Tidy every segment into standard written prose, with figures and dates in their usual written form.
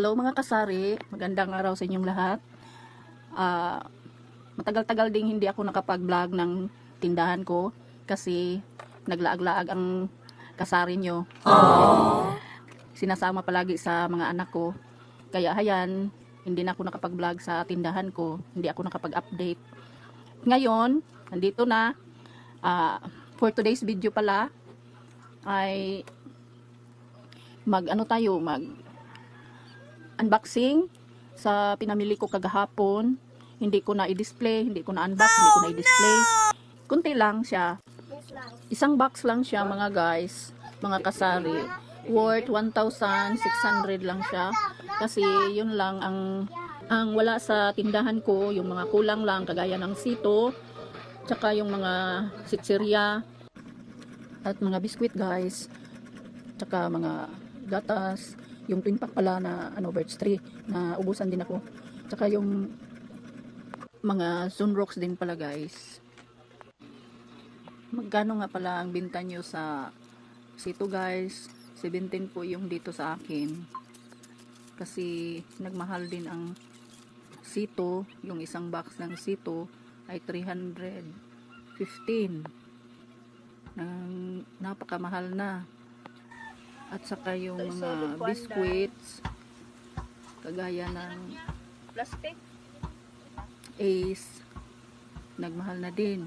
Hello mga kasari, magandang araw sa inyong lahat. Matagal-tagal ding hindi ako nakapag-vlog ng tindahan ko kasi naglaag-laag ang kasari nyo. Sinasama palagi sa mga anak ko. Kaya hayan, hindi na ako nakapag-vlog sa tindahan ko, hindi ako nakapag-update. Ngayon, nandito na. For today's video pala ay mag unboxing sa pinamili ko kagahapon. Hindi ko na i-display, hindi ko na unbox, hindi ko na i-display. Kunti lang siya. Isang box lang siya mga guys, mga kasari. Worth 1,600 lang siya. Kasi yun lang ang wala sa tindahan ko, yung mga kulang lang kagaya ng sito, tsaka yung mga sitsirya at mga biskwit guys, tsaka mga gatas. Yung twin pack pala na birch tree na ubusan din ako, tsaka yung mga sunrocks din pala guys. Magkano nga pala ang binta nyo sa sito guys? 17 po yung dito sa akin kasi nagmahal din ang sito. Yung isang box ng sito ay 315, napakamahal na. At saka yung mga biscuits kagaya ng Plastic. Ace, nagmahal na din.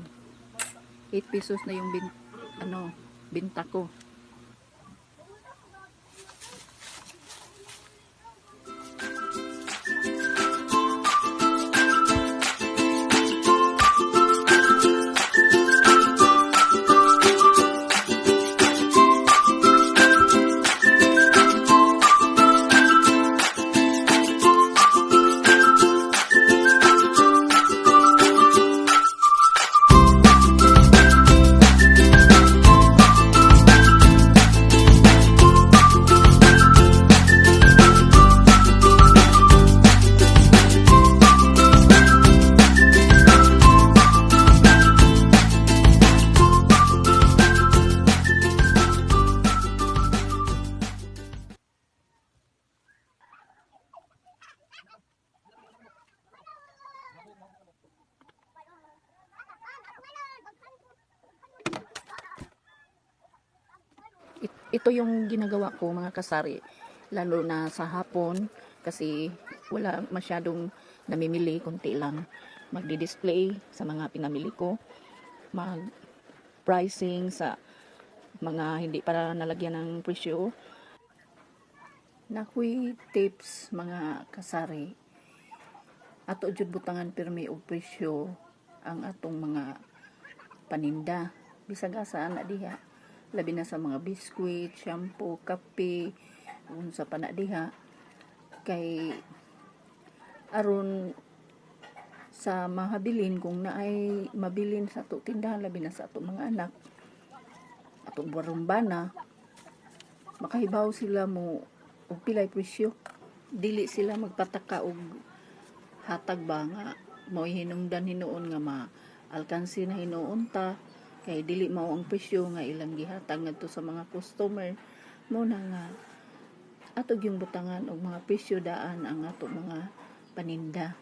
8 pesos na yung binta ko. Ito yung ginagawa ko mga kasari, lalo na sa hapon kasi wala masyadong namimili, konti lang. Magdi-display sa mga pinamili ko, mag-pricing sa mga hindi para nalagyan ng presyo. Nakuy tips mga kasari, ato jud butangan pirmi og presyo ang atong mga paninda bisag asa na diha, labi na sa mga biskwit, shampoo, kape, unsa pa na diha. Kay aron sa mahabilin kung naay mabilin sa ato tindahan, labi na sa ato mga anak, atong barumbana, makahibaw sila mo og pilay presyo, dili sila magpataka og hatag ba nga mao hinungdan hinuon nga ma-alkansi na hinuon ta, kay dili mao ang presyo nga ilang gihatag ngadto sa mga customer. Muna nga atog yung butangan og mga presyo daan ang ato mga paninda.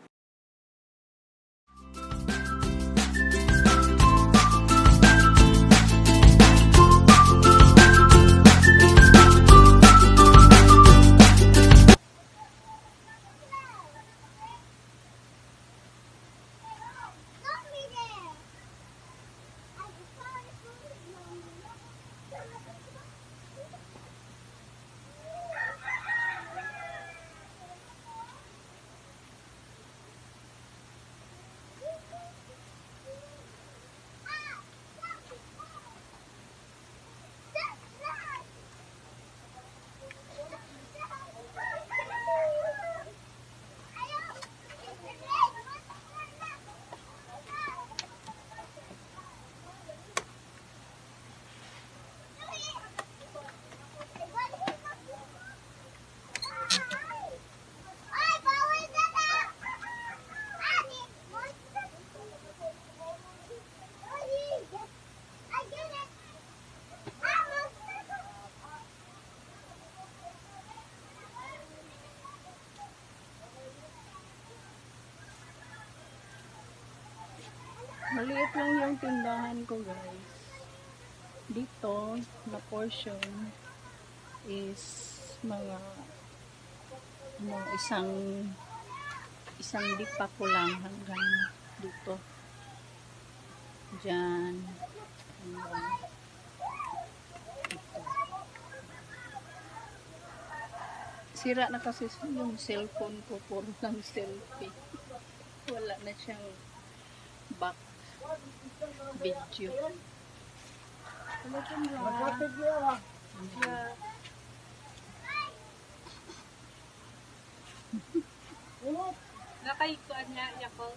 Maliit lang yung tindahan ko, guys. Dito, na portion is mga isang dipa ko lang hanggang dito. Diyan. Hanggang dito. Sira na kasi yung cellphone ko. Puro lang selfie. Wala na siyang back video. Nakay ko niya, Yakol.